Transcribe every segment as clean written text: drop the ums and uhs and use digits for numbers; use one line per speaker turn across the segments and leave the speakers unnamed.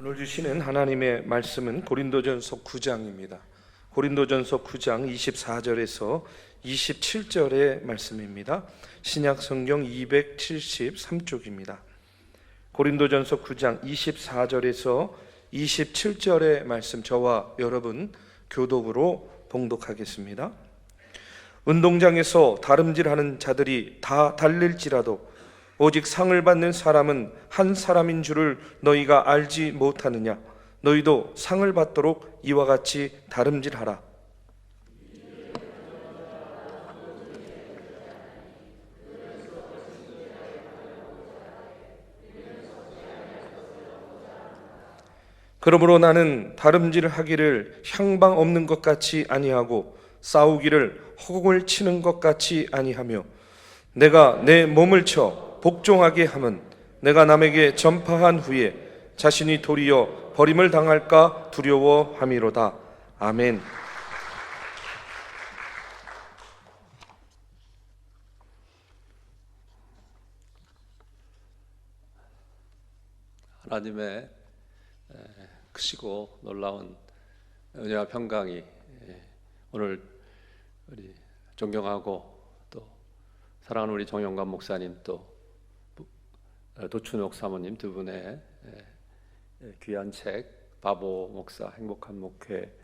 오늘 주시는 하나님의 말씀은 고린도전서 9장입니다. 고린도전서 9장 24절에서 27절의 말씀입니다. 신약 성경 273쪽입니다. 고린도전서 9장 24절에서 27절의 말씀, 저와 여러분 교독으로 봉독하겠습니다. 운동장에서 다름질하는 자들이 다 달릴지라도 오직 상을 받는 사람은 한 사람인 줄을 너희가 알지 못하느냐? 너희도 상을 받도록 이와 같이 다름질하라. 그러므로 나는 다름질하기를 향방 없는 것 같이 아니하고 싸우기를 허공을 치는 것 같이 아니하며 내가 내 몸을 쳐 복종하게 함은 내가 남에게 전파한 후에 자신이 도리어 버림을 당할까 두려워함이로다. 아멘.
하나님의 크시고 놀라운 은혜와 평강이 오늘 우리 존경하고 또 사랑하는 우리 정영관 목사님 또 도춘옥 사모님 두 분의 귀한 책 바보 목사 행복한 목회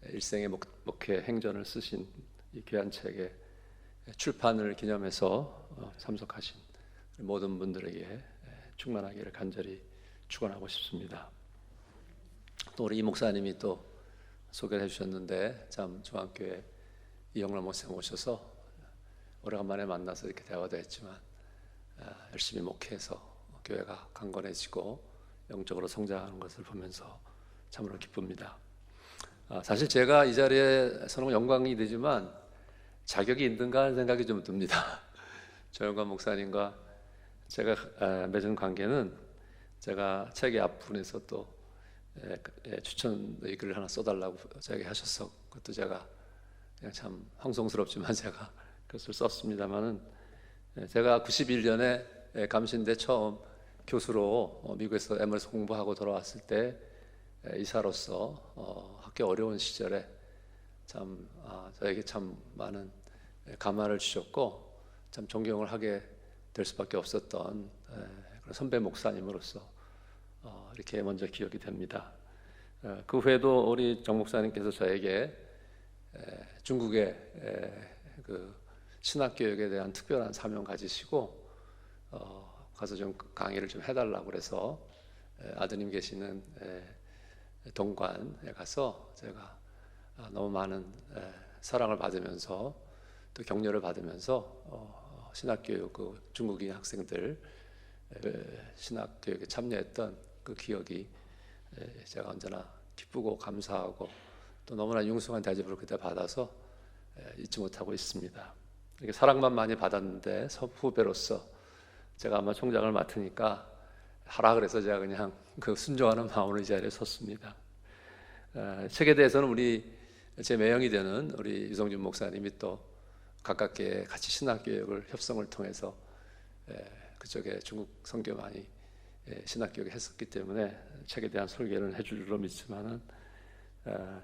일생의 목회 행전을 쓰신 이 귀한 책의 출판을 기념해서 참석하신 모든 분들에게 충만하기를 간절히 축원하고 싶습니다. 또 우리 이 목사님이 또 소개를 해주셨는데 참 중앙교회 이영란 목사님 오셔서 오래간만에 만나서 이렇게 대화도 했지만 열심히 목회해서 교회가 강건해지고 영적으로 성장하는 것을 보면서 참으로 기쁩니다. 사실 제가 이 자리에 서는 영광이 되지만 자격이 있는가 하는 생각이 좀 듭니다. 조영관 목사님과 제가 맺은 관계는 제가 책의 앞부분에서 또 추천 글을 하나 써달라고 저에게 하셔서 그것도 제가 그냥 참 황송스럽지만 제가 그것을 썼습니다만은 제가 91년에 감신대 처음 교수로 미국에서 MR에서 공부하고 돌아왔을 때 이사로서 학교 어려운 시절에 참 저에게 참 많은 감화를 주셨고 참 존경을 하게 될 수밖에 없었던 그런 선배 목사님으로서 이렇게 먼저 기억이 됩니다. 그 후에도 우리 정 목사님께서 저에게 중국의 그 신학교육에 대한 특별한 사명 가지시고 가서 좀 강의를 좀 해달라고 그래서 아드님 계시는 동관에 가서 제가 너무 많은 사랑을 받으면서 또 격려를 받으면서 신학교육 그 중국인 학생들 신학교육에 참여했던 그 기억이 제가 언제나 기쁘고 감사하고 또 너무나 융숭한 대접을 그때 받아서 잊지 못하고 있습니다. 이렇게 사랑만 많이 받았는데 후배로서 제가 아마 총장을 맡으니까 하라 그래서 제가 그냥 그 순종하는 마음으로 이 자리에 섰습니다. 책에 대해서는 제 매형이 되는 우리 유성준 목사님이 또 가깝게 같이 신학교육을 협성을 통해서 그쪽에 중국 선교 많이 신학교육을 했었기 때문에 책에 대한 설계를 해줄 줄로 믿지만은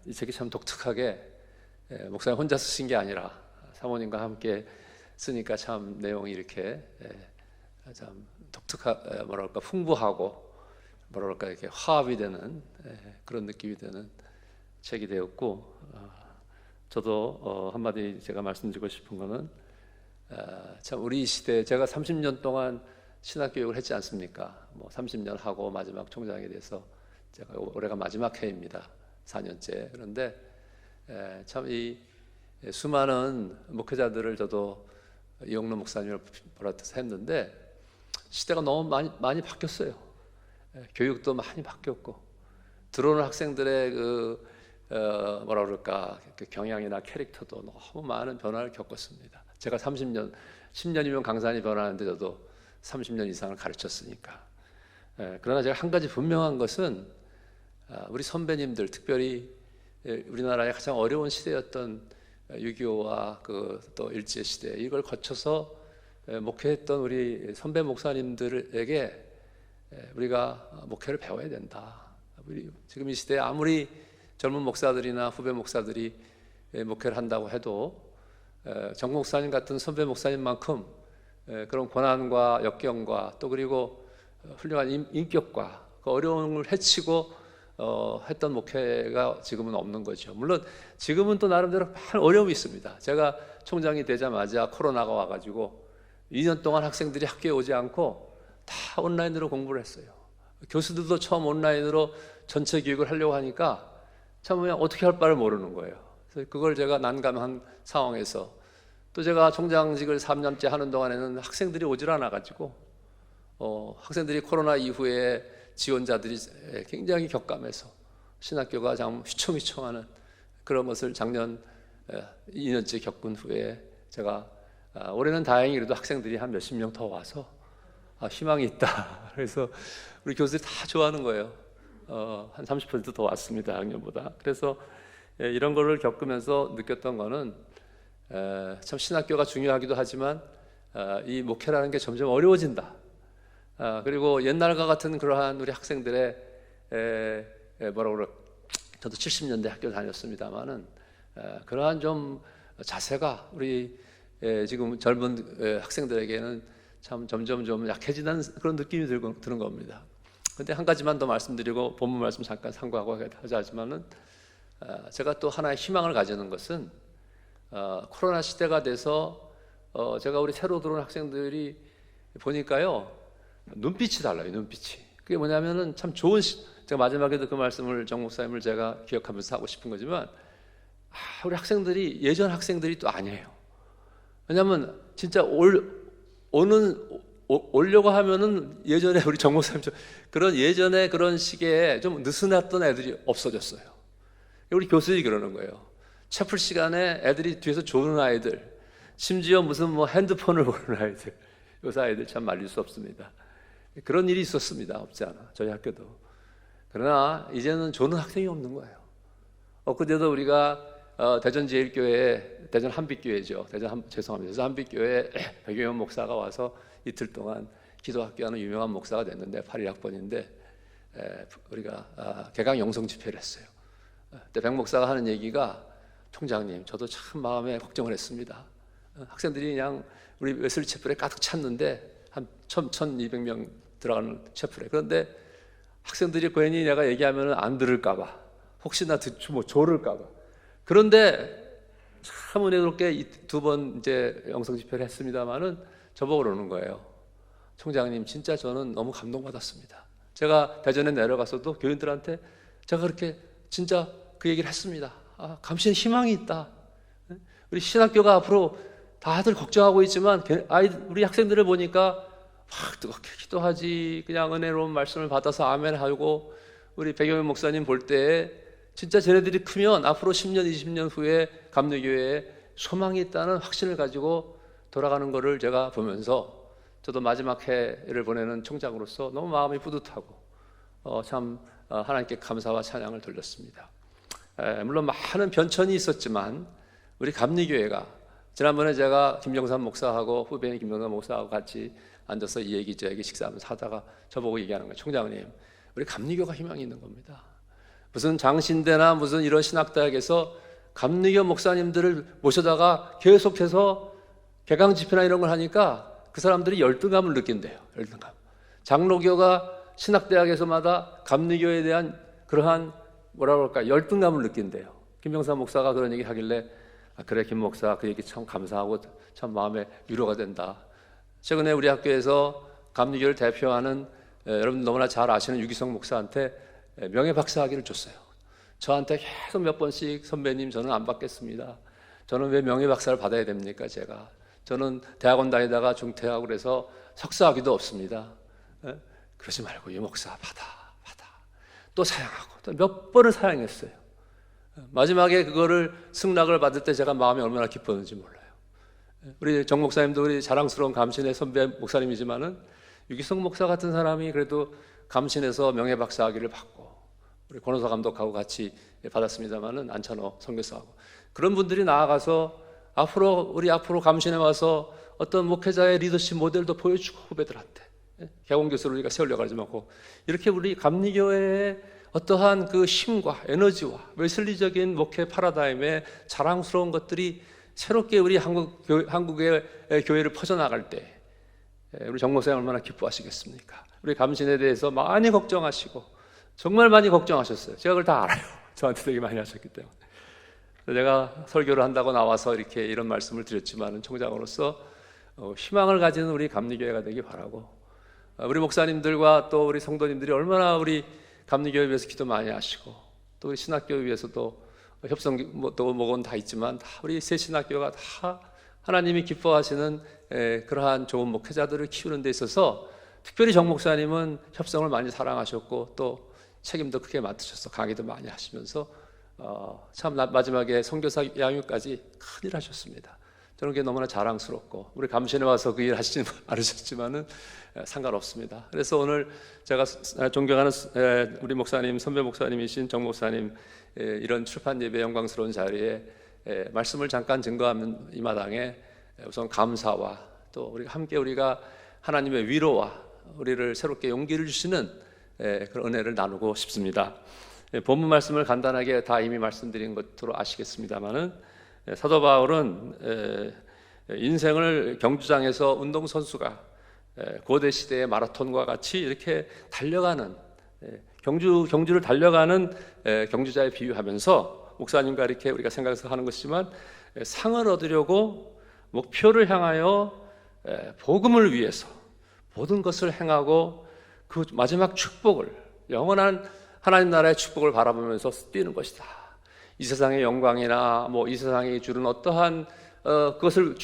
이 책이 참 독특하게 목사님 혼자 쓰신 게 아니라 사모님과 함께 쓰니까 참 내용이 이렇게 참 뭐랄까 풍부하고 뭐랄까 이렇게 화합이 되는 그런 느낌이 드는 책이 되었고 저도 한마디 제가 말씀드리고 싶은 거는 참 우리 시대 제가 30년 동안 신학교육을 했지 않습니까? 뭐 30년 하고 마지막 총장이 돼서 제가 올해가 마지막 해입니다. 4년째. 그런데 참 이 수많은 목회자들을 저도 이영로 목사님을 보라듯이 했는데 시대가 너무 많이 바뀌었어요. 교육도 많이 바뀌었고 들어오는 학생들의 그 뭐라 그럴까 그 경향이나 캐릭터도 너무 많은 변화를 겪었습니다. 제가 10년이면 강산이 변하는데 저도 30년 이상을 가르쳤으니까. 그러나 제가 한 가지 분명한 것은 우리 선배님들 특별히 우리나라의 가장 어려운 시대였던 6.25와 그 또 일제시대 이걸 거쳐서 목회했던 우리 선배 목사님들에게 우리가 목회를 배워야 된다. 지금 이 시대에 아무리 젊은 목사들이나 후배 목사들이 목회를 한다고 해도 정 목사님 같은 선배 목사님만큼 그런 고난과 역경과 또 그리고 훌륭한 인격과 그 어려움을 헤치고 했던 목회가 지금은 없는 거죠. 물론 지금은 또 나름대로 많은 어려움이 있습니다. 제가 총장이 되자마자 코로나가 와가지고 2년 동안 학생들이 학교에 오지 않고 다 온라인으로 공부를 했어요. 교수들도 처음 온라인으로 전체 교육을 하려고 하니까 참 그냥 어떻게 할 바를 모르는 거예요. 그래서 그걸 제가 난감한 상황에서 또 제가 총장직을 3년째 하는 동안에는 학생들이 오질 않아가지고 학생들이 코로나 이후에 지원자들이 굉장히 격감해서 신학교가 참 휘청휘청하는 그런 것을 작년 2년째 겪은 후에 제가 올해는 다행히 그래도 학생들이 한 몇십 명 더 와서 희망이 있다. 그래서 우리 교수들이 다 좋아하는 거예요. 한 30% 더 왔습니다, 작년보다. 그래서 이런 거를 겪으면서 느꼈던 거는 참 신학교가 중요하기도 하지만 이 목회라는 게 점점 어려워진다. 그리고 옛날과 같은 그러한 우리 학생들의 뭐라고 그럴까, 저도 70년대 학교 다녔습니다만은 그러한 좀 자세가 우리 지금 젊은 학생들에게는 참 점점 좀 약해지는 그런 느낌이 드는 겁니다. 근데 한 가지만 더 말씀드리고 본문 말씀 잠깐 상고하고 하자지만은 제가 또 하나의 희망을 가지는 것은 코로나 시대가 돼서 제가 우리 새로 들어온 학생들이 보니까요 눈빛이 달라요. 눈빛이. 그게 뭐냐면은 참 좋은 제가 마지막에도 그 말씀을 정 목사님을 제가 기억하면서 하고 싶은 거지만 우리 학생들이 예전 학생들이 또 아니에요. 왜냐하면 진짜 오려고 하면은 예전에 우리 정 목사님처럼 그런 예전에 그런 시기에 좀 느슨했던 애들이 없어졌어요. 우리 교수들이 그러는 거예요. 채플 시간에 애들이 뒤에서 조는 아이들, 심지어 무슨 뭐 핸드폰을 보는 아이들, 요새 아이들 참 말릴 수 없습니다. 그런 일이 있었습니다. 없지 않아. 저희 학교도. 그러나 이제는 조는 학생이 없는 거예요. 엊그제도 우리가 대전제일교회, 대전 한빛교회죠. 죄송합니다. 대전 한빛교회 백영현 목사가 와서 이틀 동안 기도학교 하는 유명한 목사가 됐는데 81학번인데 우리가 개강 영성 집회를 했어요. 그때 백 목사가 하는 얘기가 총장님, 저도 참 마음에 걱정을 했습니다. 학생들이 그냥 우리 웨슬리 채플에 가득 찼는데 한 1,200명 들어가는 채플에. 그런데 학생들이 괜히 내가 얘기하면 안 들을까봐, 혹시나 조를까봐. 그런데 참 은혜롭게 2번 이제 영성 집회를 했습니다만은 저보고 그러는 거예요. 총장님, 진짜 저는 너무 감동받았습니다. 제가 대전에 내려가서도 교인들한테 제가 그렇게 진짜 그 얘기를 했습니다. 감시에 희망이 있다. 우리 신학교가 앞으로 다들 걱정하고 있지만 우리 학생들을 보니까 막 뜨겁게 기도하지, 그냥 은혜로운 말씀을 받아서 아멘 하고, 우리 백영현 목사님 볼 때 진짜 쟤네들이 크면 앞으로 10년, 20년 후에 감리교회에 소망이 있다는 확신을 가지고 돌아가는 것을 제가 보면서 저도 마지막 해를 보내는 총장으로서 너무 마음이 뿌듯하고 참 하나님께 감사와 찬양을 돌렸습니다. 물론 많은 변천이 있었지만 우리 감리교회가, 지난번에 제가 김정삼 목사하고 후배인 김정삼 목사하고 같이 앉아서 이 얘기 저 얘기 식사하면서 하다가 저보고 얘기하는 거예요. 총장님, 우리 감리교가 희망이 있는 겁니다. 무슨 장신대나 무슨 이런 신학대학에서 감리교 목사님들을 모셔다가 계속해서 개강 집회나 이런 걸 하니까 그 사람들이 열등감을 느낀대요. 열등감. 장로교가 신학대학에서마다 감리교에 대한 그러한 뭐라고 할까, 열등감을 느낀대요. 김병삼 목사가 그런 얘기 하길래 그래, 김 목사 그 얘기 참 감사하고 참 마음에 위로가 된다. 최근에 우리 학교에서 감리교를 대표하는 여러분 너무나 잘 아시는 유기성 목사한테 명예박사학위를 줬어요. 저한테 계속 몇 번씩 선배님, 저는 안 받겠습니다. 저는 왜 명예박사를 받아야 됩니까? 저는 대학원 다니다가 중퇴하고 그래서 석사학위도 없습니다. 그러지 말고 이 목사 받아. 또 사양하고 또 몇 번을 사양했어요. 마지막에 그거를 승낙을 받을 때 제가 마음이 얼마나 기뻤는지 몰라요. 우리 정 목사님도 우리 자랑스러운 감신의 선배 목사님이지만은 유기성 목사 같은 사람이 그래도 감신에서 명예박사학위를 받고, 우리 권호사 감독하고 같이 받았습니다만은 안찬호 선교사하고, 그런 분들이 나아가서 우리 앞으로 감신에 와서 어떤 목회자의 리더십 모델도 보여주고, 후배들한테 개공 교수를 우리가 세우려고 하지 않고, 이렇게 우리 감리교회에 어떠한 그 힘과 에너지와 웨슬리적인 목회 파라다임의 자랑스러운 것들이 새롭게 우리 한국의 교회를 퍼져나갈 때 우리 정 목사님 얼마나 기뻐하시겠습니까? 우리 감신에 대해서 많이 걱정하시고 정말 많이 걱정하셨어요. 제가 그걸 다 알아요. 저한테 되게 많이 하셨기 때문에. 제가 설교를 한다고 나와서 이렇게 이런 말씀을 드렸지만 총장으로서 희망을 가지는 우리 감리교회가 되기 바라고, 우리 목사님들과 또 우리 성도님들이 얼마나 우리 감리교회 위해서 기도 많이 하시고 또 우리 신학교 위해서도 협성 또 뭐건 다 있지만 다 우리 새 신학교가 다 하나님이 기뻐하시는 그러한 좋은 목회자들을 키우는 데 있어서 특별히 정 목사님은 협성을 많이 사랑하셨고 또 책임도 크게 맡으셔서 강의도 많이 하시면서 참 마지막에 선교사 양육까지 큰일 하셨습니다. 저는 그게 너무나 자랑스럽고 우리 감신에 와서 그 일 하시지는 않으셨지만은 상관없습니다. 그래서 오늘 제가 존경하는 우리 목사님, 선배 목사님이신 정 목사님 이런 출판 예배 영광스러운 자리에 말씀을 잠깐 증거하면 이 마당에 우선 감사와 또 우리가 함께 우리가 하나님의 위로와 우리를 새롭게 용기를 주시는 그런 은혜를 나누고 싶습니다. 본문 말씀을 간단하게 다 이미 말씀드린 것으로 아시겠습니다만은 사도 바울은 인생을 경주장에서 운동선수가 고대 시대의 마라톤과 같이 이렇게 달려가는 경주를 달려가는 경주자에 비유하면서 목사님과 이렇게 우리가 생각해서 하는 것이지만 상을 얻으려고 목표를 향하여 복음을 위해서 모든 것을 행하고 그 마지막 축복을 영원한 하나님 나라의 축복을 바라보면서 뛰는 것이다. 이 세상의 영광이나 이 세상이 주는 어떠한 그것을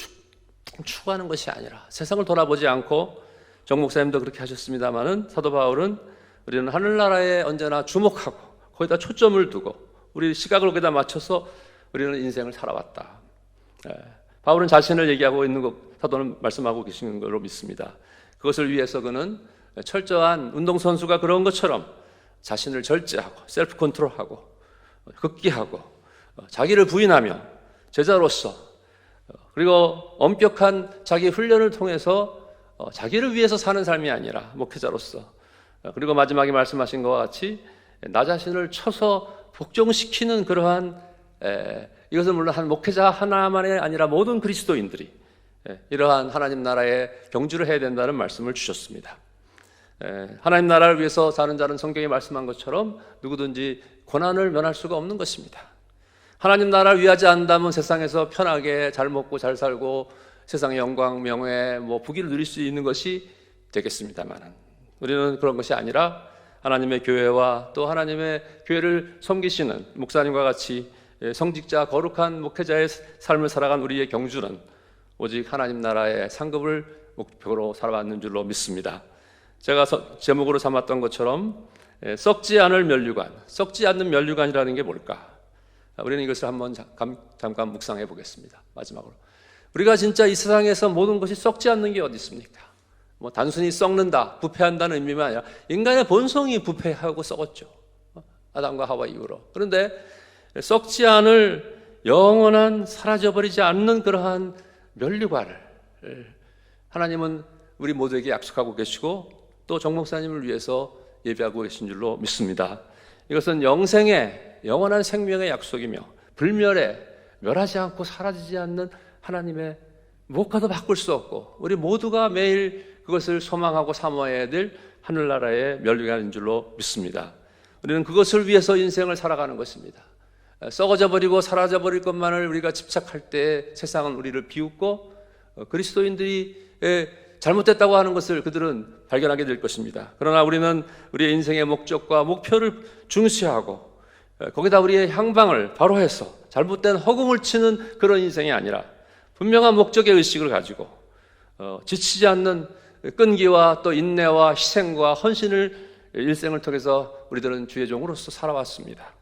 추구하는 것이 아니라 세상을 돌아보지 않고 정 목사님도 그렇게 하셨습니다마는 사도 바울은 우리는 하늘나라에 언제나 주목하고 거기다 초점을 두고 우리 시각을 거기다 맞춰서 우리는 인생을 살아왔다. 바울은 자신을 얘기하고 있는 것, 사도는 말씀하고 계시는 걸로 믿습니다. 그것을 위해서 그는 철저한 운동선수가 그런 것처럼 자신을 절제하고 셀프 컨트롤하고 극기하고 자기를 부인하며 제자로서 그리고 엄격한 자기 훈련을 통해서 자기를 위해서 사는 삶이 아니라 목회자로서, 그리고 마지막에 말씀하신 것과 같이 나 자신을 쳐서 복종시키는 그러한, 이것은 물론 한 목회자 하나만이 아니라 모든 그리스도인들이 이러한 하나님 나라의 경주를 해야 된다는 말씀을 주셨습니다. 하나님 나라를 위해서 사는 자는 성경에 말씀한 것처럼 누구든지 고난을 면할 수가 없는 것입니다. 하나님 나라를 위하지 않는다면 세상에서 편하게 잘 먹고 잘 살고 세상의 영광, 명예, 부귀를 누릴 수 있는 것이 되겠습니다만 우리는 그런 것이 아니라 하나님의 교회와 또 하나님의 교회를 섬기시는 목사님과 같이 성직자, 거룩한 목회자의 삶을 살아간 우리의 경주는 오직 하나님 나라의 상급을 목표로 살아왔는 줄로 믿습니다. 제가 제목으로 삼았던 것처럼 썩지 않을 면류관, 썩지 않는 면류관이라는 게 뭘까? 우리는 이것을 한번 잠깐 묵상해 보겠습니다. 마지막으로 우리가 진짜 이 세상에서 모든 것이 썩지 않는 게 어디 있습니까? 단순히 썩는다, 부패한다는 의미만 아니라 인간의 본성이 부패하고 썩었죠. 아담과 하와 이후로. 그런데 썩지 않을 영원한 사라져버리지 않는 그러한 면류관을 하나님은 우리 모두에게 약속하고 계시고 또 정 목사님을 위해서 예배하고 계신 줄로 믿습니다. 이것은 영생의 영원한 생명의 약속이며 불멸에 멸하지 않고 사라지지 않는 하나님의 무엇과도 바꿀 수 없고 우리 모두가 매일 그것을 소망하고 사모해야 될 하늘나라의 면류관인 줄로 믿습니다. 우리는 그것을 위해서 인생을 살아가는 것입니다. 썩어져 버리고 사라져 버릴 것만을 우리가 집착할 때 세상은 우리를 비웃고 그리스도인들이 잘못됐다고 하는 것을 그들은 발견하게 될 것입니다. 그러나 우리는 우리의 인생의 목적과 목표를 중시하고 거기다 우리의 향방을 바로 해서 잘못된 허공을 치는 그런 인생이 아니라 분명한 목적의 의식을 가지고 지치지 않는 끈기와 또 인내와 희생과 헌신을 일생을 통해서 우리들은 주의 종으로서 살아왔습니다.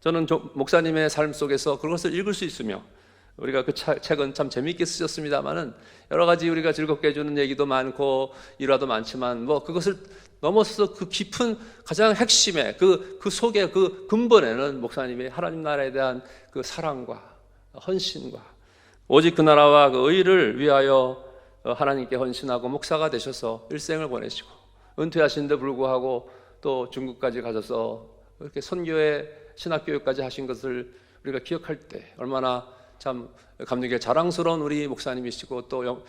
저는 목사님의 삶 속에서 그것을 읽을 수 있으며 우리가 그 책은 참 재미있게 쓰셨습니다만은 여러 가지 우리가 즐겁게 해주는 얘기도 많고 일화도 많지만 그것을 넘어서서 그 깊은 가장 핵심의 그 속에 그 근본에는 목사님의 하나님 나라에 대한 그 사랑과 헌신과 오직 그 나라와 그 의를 위하여 하나님께 헌신하고 목사가 되셔서 일생을 보내시고 은퇴하신 데 불구하고 또 중국까지 가셔서 이렇게 선교의 신학교육까지 하신 것을 우리가 기억할 때 얼마나 참 감리교회 자랑스러운 우리 목사님이시고 또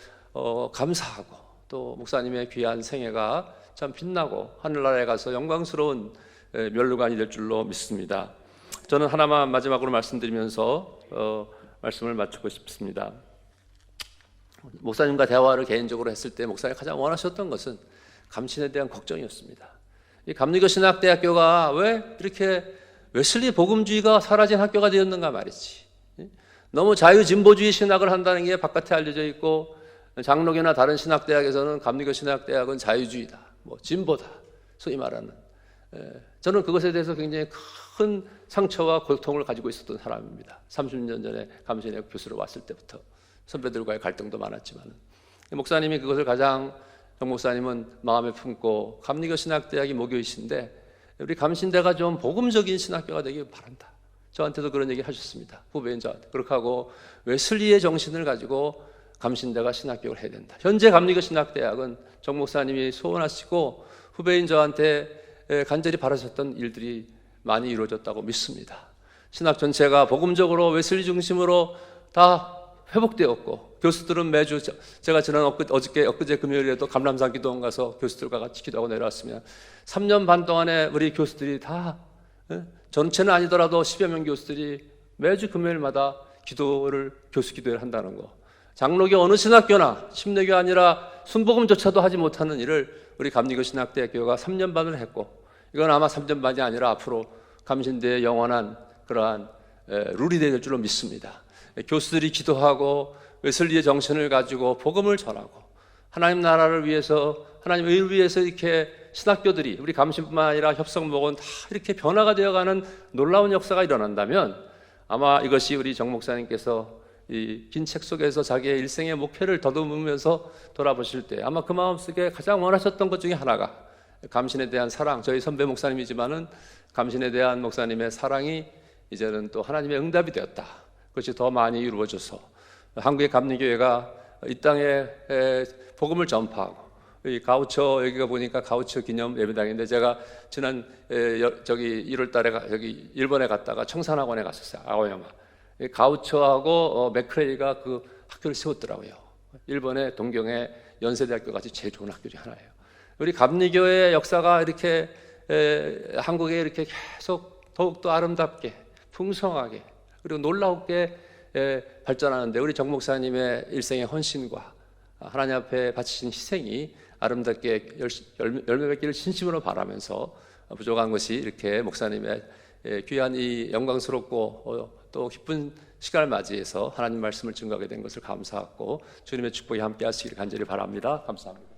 감사하고 또 목사님의 귀한 생애가 참 빛나고 하늘나라에 가서 영광스러운 면류관이 될 줄로 믿습니다. 저는 하나만 마지막으로 말씀드리면서 말씀을 마치고 싶습니다. 목사님과 대화를 개인적으로 했을 때 목사님이 가장 원하셨던 것은 감신에 대한 걱정이었습니다. 이 감리교 신학대학교가 왜 이렇게 웨슬리 복음주의가 사라진 학교가 되었는가 말이지. 너무 자유진보주의 신학을 한다는 게 바깥에 알려져 있고 장로교나 다른 신학대학에서는 감리교 신학대학은 자유주의다, 뭐 진보다, 소위 말하는. 저는 그것에 대해서 굉장히 큰 상처와 고통을 가지고 있었던 사람입니다. 30년 전에 감신의 교수로 왔을 때부터 선배들과의 갈등도 많았지만 목사님이 그것을 가장 정 목사님은 마음에 품고 감리교 신학대학이 모교이신데 우리 감신대가 좀 복음적인 신학교가 되길 바란다. 저한테도 그런 얘기 하셨습니다. 후배인 저한테. 그렇게 하고 웨슬리의 정신을 가지고 감신대가 신학교를 해야 된다. 현재 감리교 신학대학은 정 목사님이 소원하시고 후배인 저한테 간절히 바라셨던 일들이 많이 이루어졌다고 믿습니다. 신학 전체가 복음적으로 웨슬리 중심으로 다 회복되었고 교수들은 매주 제가 지난 엊그제 금요일에도 감람산 기도원 가서 교수들과 같이 기도하고 내려왔으면 3년 반 동안에 우리 교수들이 다 전체는 아니더라도 10여 명 교수들이 매주 금요일마다 교수 기도를 한다는 거. 장로교 어느 신학교나 침례교 아니라 순복음조차도 하지 못하는 일을 우리 감리교 신학대학교가 3년 반을 했고 이건 아마 3년 반이 아니라 앞으로 감신대의 영원한 그러한 룰이 될 줄로 믿습니다. 교수들이 기도하고 웨슬리의 정신을 가지고 복음을 전하고 하나님 나라를 위해서 하나님의 의를 위해서 이렇게 신학교들이 우리 감신뿐만 아니라 협성목은 다 이렇게 변화가 되어가는 놀라운 역사가 일어난다면 아마 이것이 우리 정 목사님께서 이 긴 책 속에서 자기의 일생의 목표를 더듬으면서 돌아보실 때 아마 그 마음속에 가장 원하셨던 것 중에 하나가 감신에 대한 사랑, 저희 선배 목사님이지만은 감신에 대한 목사님의 사랑이 이제는 또 하나님의 응답이 되었다. 그것이 더 많이 이루어져서 한국의 감리교회가 이 땅에 복음을 전파하고 이 가우처 여기가 보니까 가우처 기념 예배당인데 제가 지난 1월 달에 여기 일본에 갔다가 청산학원에 갔었어요. 아오야마. 가우처하고 맥크레이가 그 학교를 세웠더라고요. 일본의 동경의 연세대학교 같이 제일 좋은 학교 중 하나예요. 우리 감리교회의 역사가 이렇게 한국에 이렇게 계속 더욱더 아름답게 풍성하게 그리고 놀라우게 발전하는데 우리 정 목사님의 일생의 헌신과 하나님 앞에 바치신 희생이 아름답게 열매 맺기를 진심으로 바라면서 부족한 것이 이렇게 목사님의 귀한 이 영광스럽고 또 기쁜 시간을 맞이해서 하나님 말씀을 증거하게 된 것을 감사하고 주님의 축복이 함께 하시길 간절히 바랍니다. 감사합니다.